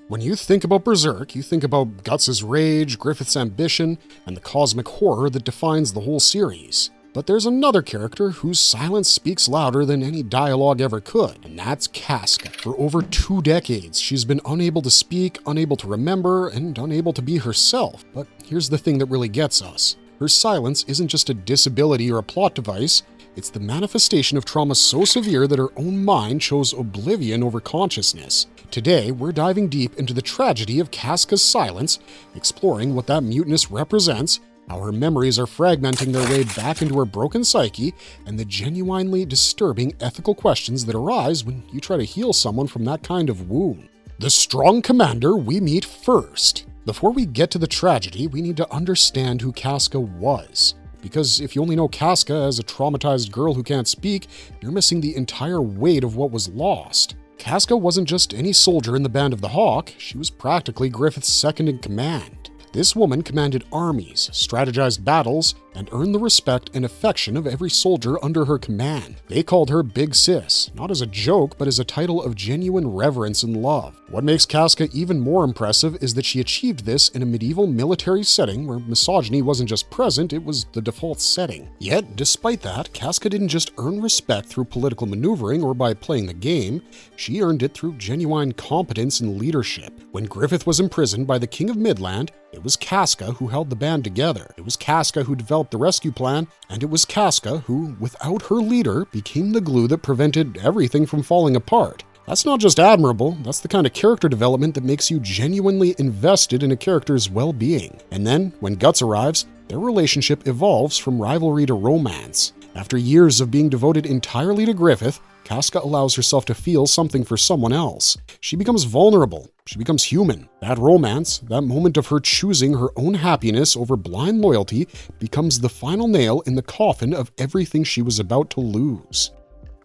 When you think about Berserk, you think about Guts' rage, Griffith's ambition, and the cosmic horror that defines the whole series. But there's another character whose silence speaks louder than any dialogue ever could, and that's Casca. For over 2 decades, she's been unable to speak, unable to remember, and unable to be herself. But here's the thing that really gets us. Her silence isn't just a disability or a plot device, it's the manifestation of trauma so severe that her own mind chose oblivion over consciousness. Today, we're diving deep into the tragedy of Casca's silence, exploring what that muteness represents, how her memories are fragmenting their way back into her broken psyche, and the genuinely disturbing ethical questions that arise when you try to heal someone from that kind of wound. The strong commander we meet first. Before we get to the tragedy, we need to understand who Casca was. Because if you only know Casca as a traumatized girl who can't speak, you're missing the entire weight of what was lost. Casca wasn't just any soldier in the Band of the Hawk, she was practically Griffith's second in command. This woman commanded armies, strategized battles, and earned the respect and affection of every soldier under her command. They called her Big Sis, not as a joke, but as a title of genuine reverence and love. What makes Casca even more impressive is that she achieved this in a medieval military setting where misogyny wasn't just present, it was the default setting. Yet, despite that, Casca didn't just earn respect through political maneuvering or by playing the game, she earned it through genuine competence and leadership. When Griffith was imprisoned by the King of Midland, it was Casca who held the band together. It was Casca who developed the rescue plan, and it was Casca who, without her leader, became the glue that prevented everything from falling apart. That's not just admirable, that's the kind of character development that makes you genuinely invested in a character's well-being. And then, when Guts arrives, their relationship evolves from rivalry to romance. After years of being devoted entirely to Griffith, Casca allows herself to feel something for someone else. She becomes vulnerable. She becomes human. That romance, that moment of her choosing her own happiness over blind loyalty, becomes the final nail in the coffin of everything she was about to lose.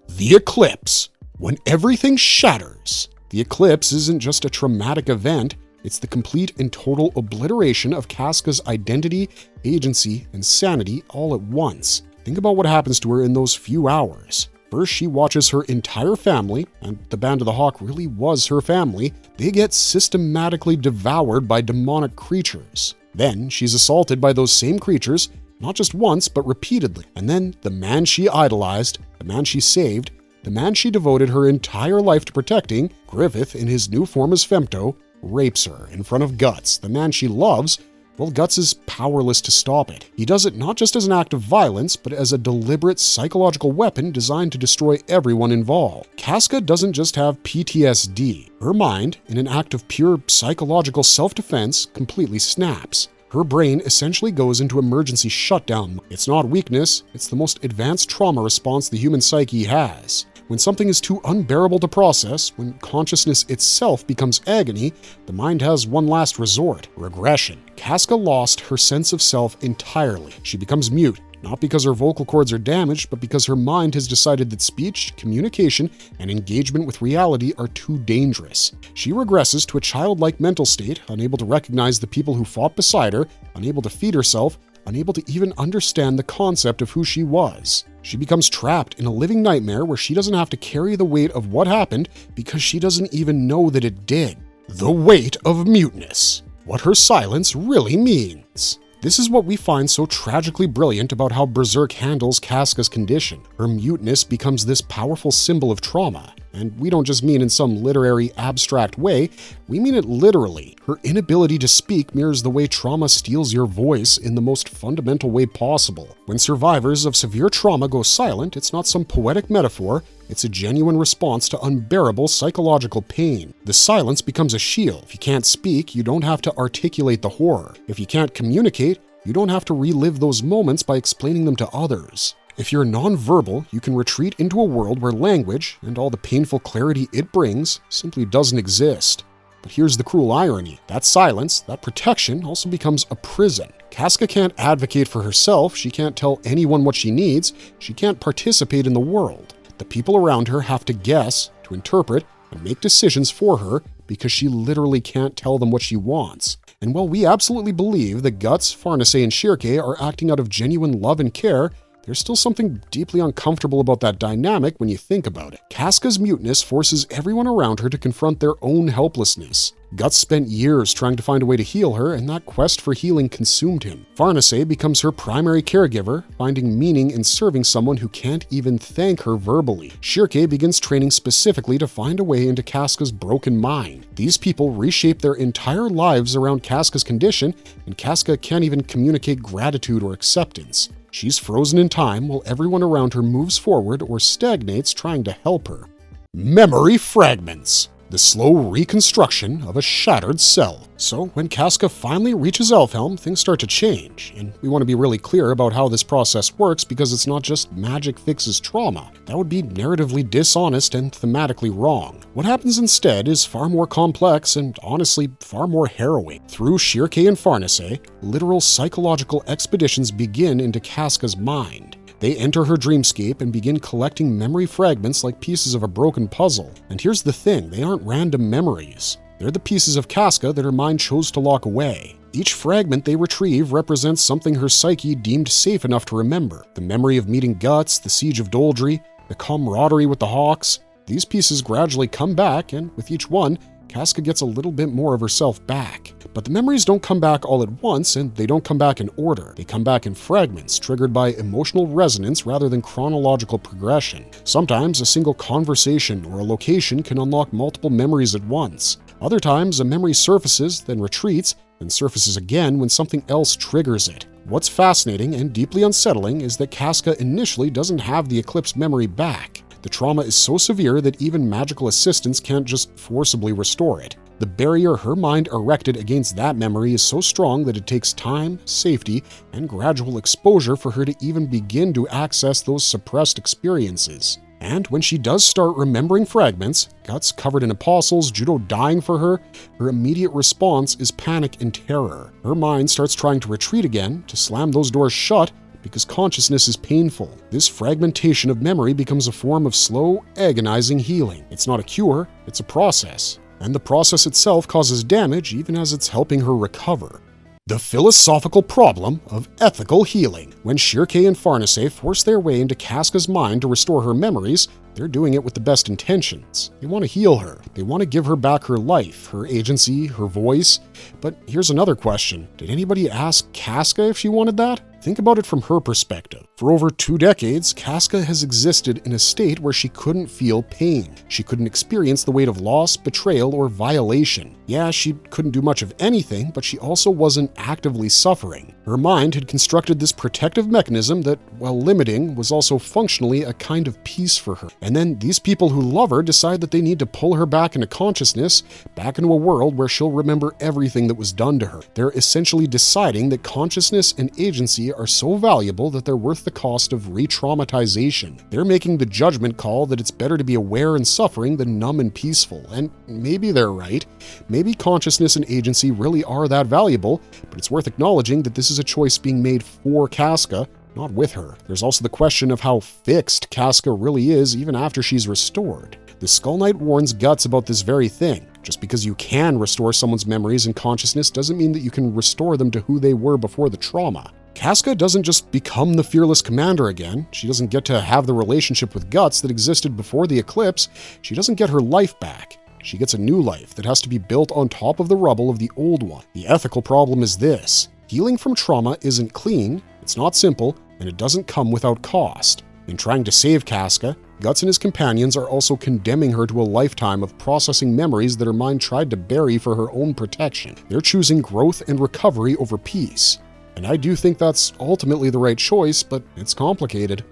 The eclipse. When everything shatters. The eclipse isn't just a traumatic event, it's the complete and total obliteration of Casca's identity, agency, and sanity all at once. Think about what happens to her in those few hours. First, she watches her entire family, and the Band of the Hawk really was her family, they get systematically devoured by demonic creatures. Then, she's assaulted by those same creatures, not just once, but repeatedly. And then, the man she idolized, the man she saved, the man she devoted her entire life to protecting, Griffith in his new form as Femto, rapes her in front of Guts, the man she loves. Well, Guts is powerless to stop it. He does it not just as an act of violence, but as a deliberate psychological weapon designed to destroy everyone involved. Casca doesn't just have PTSD. Her mind, in an act of pure psychological self-defense, completely snaps. Her brain essentially goes into emergency shutdown. It's not weakness, it's the most advanced trauma response the human psyche has. When something is too unbearable to process, when consciousness itself becomes agony, the mind has one last resort: regression. Casca lost her sense of self entirely. She becomes mute, not because her vocal cords are damaged, but because her mind has decided that speech, communication, and engagement with reality are too dangerous. She regresses to a childlike mental state, unable to recognize the people who fought beside her, unable to feed herself, unable to even understand the concept of who she was. She becomes trapped in a living nightmare where she doesn't have to carry the weight of what happened because she doesn't even know that it did. The weight of muteness. What her silence really means. This is what we find so tragically brilliant about how Berserk handles Casca's condition. Her muteness becomes this powerful symbol of trauma. And we don't just mean in some literary, abstract way, we mean it literally. Her inability to speak mirrors the way trauma steals your voice in the most fundamental way possible. When survivors of severe trauma go silent, it's not some poetic metaphor, it's a genuine response to unbearable psychological pain. The silence becomes a shield. If you can't speak, you don't have to articulate the horror. If you can't communicate, you don't have to relive those moments by explaining them to others. If you're nonverbal, you can retreat into a world where language, and all the painful clarity it brings, simply doesn't exist. But here's the cruel irony. That silence, that protection, also becomes a prison. Casca can't advocate for herself, she can't tell anyone what she needs, she can't participate in the world. The people around her have to guess, to interpret, and make decisions for her because she literally can't tell them what she wants. And while we absolutely believe that Guts, Farnace, and Shirke are acting out of genuine love and care, there's still something deeply uncomfortable about that dynamic when you think about it. Casca's muteness forces everyone around her to confront their own helplessness. Guts spent years trying to find a way to heal her, and that quest for healing consumed him. Farnace becomes her primary caregiver, finding meaning in serving someone who can't even thank her verbally. Shirke begins training specifically to find a way into Casca's broken mind. These people reshape their entire lives around Casca's condition, and Casca can't even communicate gratitude or acceptance. She's frozen in time while everyone around her moves forward or stagnates trying to help her. Memory fragments. The slow reconstruction of a shattered cell. So when Casca finally reaches Elfhelm, things start to change, and we want to be really clear about how this process works because it's not just magic fixes trauma. That would be narratively dishonest and thematically wrong. What happens instead is far more complex and honestly far more harrowing. Through Shirke and Farnace, literal psychological expeditions begin into Casca's mind. They enter her dreamscape and begin collecting memory fragments like pieces of a broken puzzle. And here's the thing, they aren't random memories. They're the pieces of Casca that her mind chose to lock away. Each fragment they retrieve represents something her psyche deemed safe enough to remember. The memory of meeting Guts, the siege of Doldry, the camaraderie with the Hawks. These pieces gradually come back, and with each one, Casca gets a little bit more of herself back. But the memories don't come back all at once, and they don't come back in order. They come back in fragments, triggered by emotional resonance rather than chronological progression. Sometimes a single conversation or a location can unlock multiple memories at once. Other times, a memory surfaces, then retreats, then surfaces again when something else triggers it. What's fascinating and deeply unsettling is that Casca initially doesn't have the Eclipse memory back. The trauma is so severe that even magical assistance can't just forcibly restore it. The barrier her mind erected against that memory is so strong that it takes time, safety, and gradual exposure for her to even begin to access those suppressed experiences. And when she does start remembering fragments, Guts covered in apostles, Judo dying for her immediate response is panic and terror. Her mind starts trying to retreat again, to slam those doors shut, because consciousness is painful. This fragmentation of memory becomes a form of slow, agonizing healing. It's not a cure, it's a process. And the process itself causes damage even as it's helping her recover. The philosophical problem of ethical healing. When Shirke and Farnace force their way into Casca's mind to restore her memories, they're doing it with the best intentions. They want to heal her. They want to give her back her life, her agency, her voice. But here's another question. Did anybody ask Casca if she wanted that? Think about it from her perspective. For over 2 decades, Casca has existed in a state where she couldn't feel pain. She couldn't experience the weight of loss, betrayal, or violation. Yeah, she couldn't do much of anything, but she also wasn't actively suffering. Her mind had constructed this protective mechanism that, while limiting, was also functionally a kind of peace for her. And then these people who love her decide that they need to pull her back into consciousness, back into a world where she'll remember everything that was done to her. They're essentially deciding that consciousness and agency are so valuable that they're worth the cost of re-traumatization. They're making the judgment call that it's better to be aware and suffering than numb and peaceful. And maybe they're right. Maybe consciousness and agency really are that valuable, but it's worth acknowledging that this is a choice being made for Casca, not with her. There's also the question of how fixed Casca really is even after she's restored. The Skull Knight warns Guts about this very thing. Just because you can restore someone's memories and consciousness doesn't mean that you can restore them to who they were before the trauma. Casca doesn't just become the fearless commander again. She doesn't get to have the relationship with Guts that existed before the eclipse. She doesn't get her life back. She gets a new life that has to be built on top of the rubble of the old one. The ethical problem is this. Healing from trauma isn't clean, it's not simple, and it doesn't come without cost. In trying to save Casca, Guts and his companions are also condemning her to a lifetime of processing memories that her mind tried to bury for her own protection. They're choosing growth and recovery over peace. And I do think that's ultimately the right choice, but it's complicated.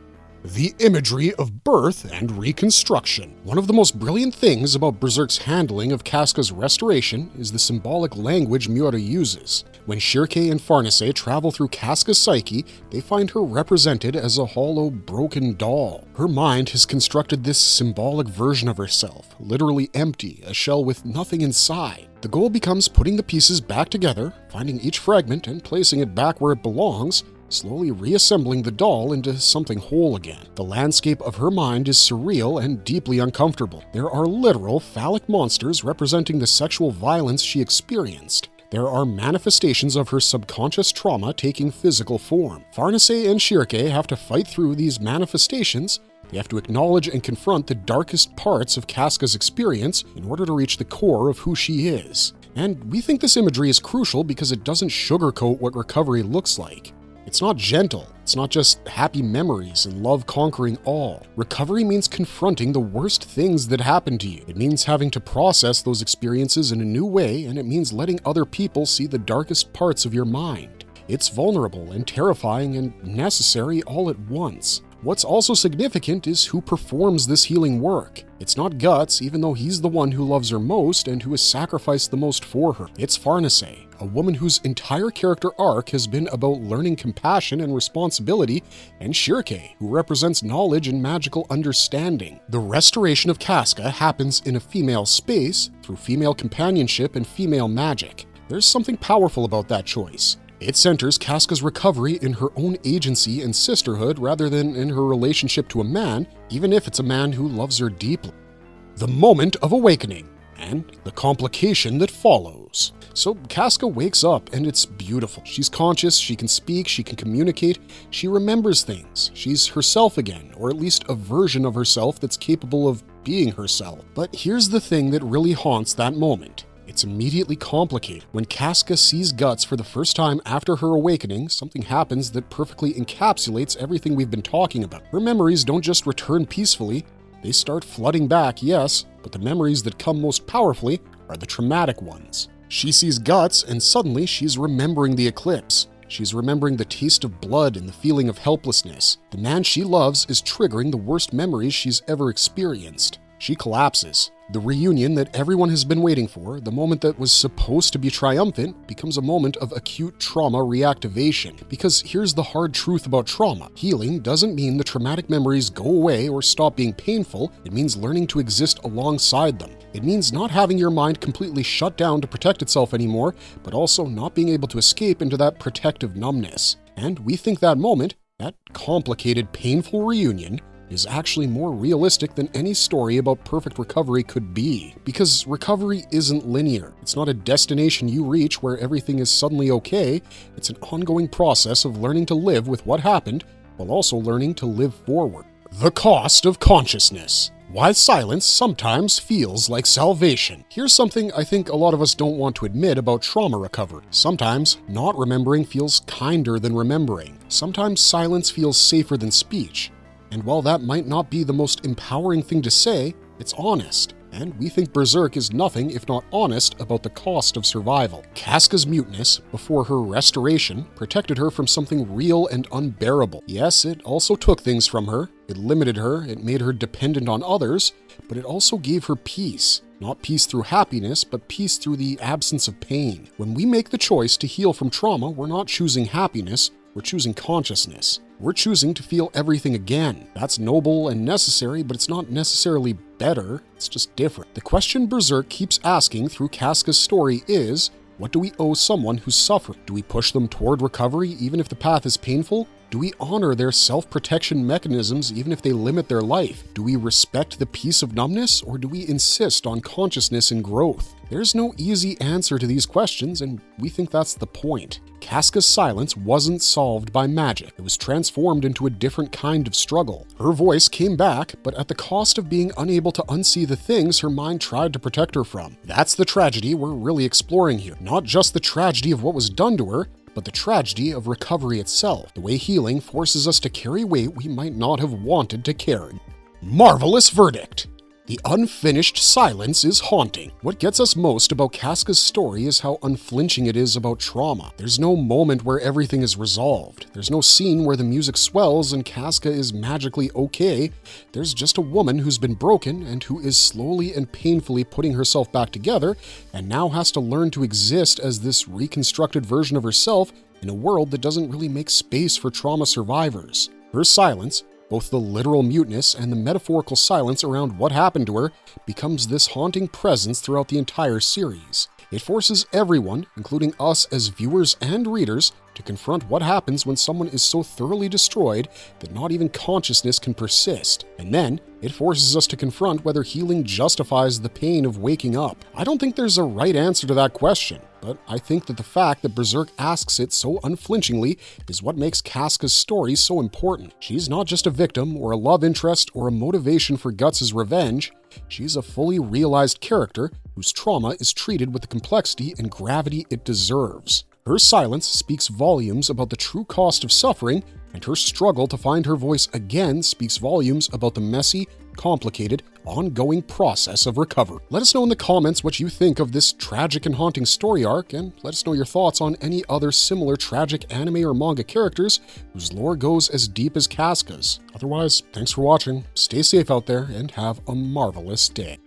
The imagery of birth and reconstruction. One of the most brilliant things about Berserk's handling of Casca's restoration is the symbolic language Miura uses. When Shirke and Farnace travel through Casca's psyche, they find her represented as a hollow, broken doll. Her mind has constructed this symbolic version of herself, literally empty, a shell with nothing inside. The goal becomes putting the pieces back together, finding each fragment and placing it back where it belongs, slowly reassembling the doll into something whole again. The landscape of her mind is surreal and deeply uncomfortable. There are literal phallic monsters representing the sexual violence she experienced. There are manifestations of her subconscious trauma taking physical form. Farnace and Shirke have to fight through these manifestations. They have to acknowledge and confront the darkest parts of Casca's experience in order to reach the core of who she is. And we think this imagery is crucial because it doesn't sugarcoat what recovery looks like. It's not gentle. It's not just happy memories and love conquering all. Recovery means confronting the worst things that happened to you. It means having to process those experiences in a new way, and it means letting other people see the darkest parts of your mind. It's vulnerable and terrifying and necessary all at once. What's also significant is who performs this healing work. It's not Guts, even though he's the one who loves her most and who has sacrificed the most for her. It's Farnace, a woman whose entire character arc has been about learning compassion and responsibility, and Shirke, who represents knowledge and magical understanding. The restoration of Casca happens in a female space, through female companionship and female magic. There's something powerful about that choice. It centers Casca's recovery in her own agency and sisterhood rather than in her relationship to a man, even if it's a man who loves her deeply. The moment of awakening, and the complication that follows. So Casca wakes up and it's beautiful. She's conscious, she can speak, she can communicate, she remembers things. She's herself again, or at least a version of herself that's capable of being herself. But here's the thing that really haunts that moment. It's immediately complicated. When Casca sees Guts for the first time after her awakening, something happens that perfectly encapsulates everything we've been talking about. Her memories don't just return peacefully, they start flooding back, yes, but the memories that come most powerfully are the traumatic ones. She sees Guts and suddenly she's remembering the eclipse. She's remembering the taste of blood and the feeling of helplessness. The man she loves is triggering the worst memories she's ever experienced. She collapses. The reunion that everyone has been waiting for, the moment that was supposed to be triumphant, becomes a moment of acute trauma reactivation. Because here's the hard truth about trauma. Healing doesn't mean the traumatic memories go away or stop being painful. It means learning to exist alongside them. It means not having your mind completely shut down to protect itself anymore, but also not being able to escape into that protective numbness. And we think that moment, that complicated, painful reunion, is actually more realistic than any story about perfect recovery could be. Because recovery isn't linear. It's not a destination you reach where everything is suddenly okay. It's an ongoing process of learning to live with what happened, while also learning to live forward. The cost of consciousness. Why silence sometimes feels like salvation. Here's something I think a lot of us don't want to admit about trauma recovery. Sometimes not remembering feels kinder than remembering. Sometimes silence feels safer than speech. And while that might not be the most empowering thing to say, it's honest. And we think Berserk is nothing if not honest about the cost of survival. Casca's muteness, before her restoration, protected her from something real and unbearable. Yes, it also took things from her. It limited her, it made her dependent on others, but it also gave her peace. Not peace through happiness, but peace through the absence of pain. When we make the choice to heal from trauma, we're not choosing happiness, we're choosing consciousness. We're choosing to feel everything again. That's noble and necessary, but it's not necessarily better, it's just different. The question Berserk keeps asking through Casca's story is, what do we owe someone who's suffering? Do we push them toward recovery even if the path is painful? Do we honor their self-protection mechanisms even if they limit their life? Do we respect the peace of numbness, or do we insist on consciousness and growth? There's no easy answer to these questions, and we think that's the point. Casca's silence wasn't solved by magic. It was transformed into a different kind of struggle. Her voice came back, but at the cost of being unable to unsee the things her mind tried to protect her from. That's the tragedy we're really exploring here. Not just the tragedy of what was done to her, but the tragedy of recovery itself. The way healing forces us to carry weight we might not have wanted to carry. Marvelous verdict! The unfinished silence is haunting. What gets us most about Casca's story is how unflinching it is about trauma. There's no moment where everything is resolved. There's no scene where the music swells and Casca is magically okay. There's just a woman who's been broken and who is slowly and painfully putting herself back together and now has to learn to exist as this reconstructed version of herself in a world that doesn't really make space for trauma survivors. Her silence, both the literal muteness and the metaphorical silence around what happened to her, becomes this haunting presence throughout the entire series. It forces everyone, including us as viewers and readers, to confront what happens when someone is so thoroughly destroyed that not even consciousness can persist. And then, it forces us to confront whether healing justifies the pain of waking up. I don't think there's a right answer to that question. but I think that the fact that Berserk asks it so unflinchingly is what makes Casca's story so important. She's not just a victim or a love interest or a motivation for Guts' revenge. She's a fully realized character whose trauma is treated with the complexity and gravity it deserves. Her silence speaks volumes about the true cost of suffering, and her struggle to find her voice again speaks volumes about the messy, complicated, ongoing process of recovery. Let us know in the comments what you think of this tragic and haunting story arc, and let us know your thoughts on any other similar tragic anime or manga characters whose lore goes as deep as Casca's. Otherwise, thanks for watching, stay safe out there, and have a marvelous day.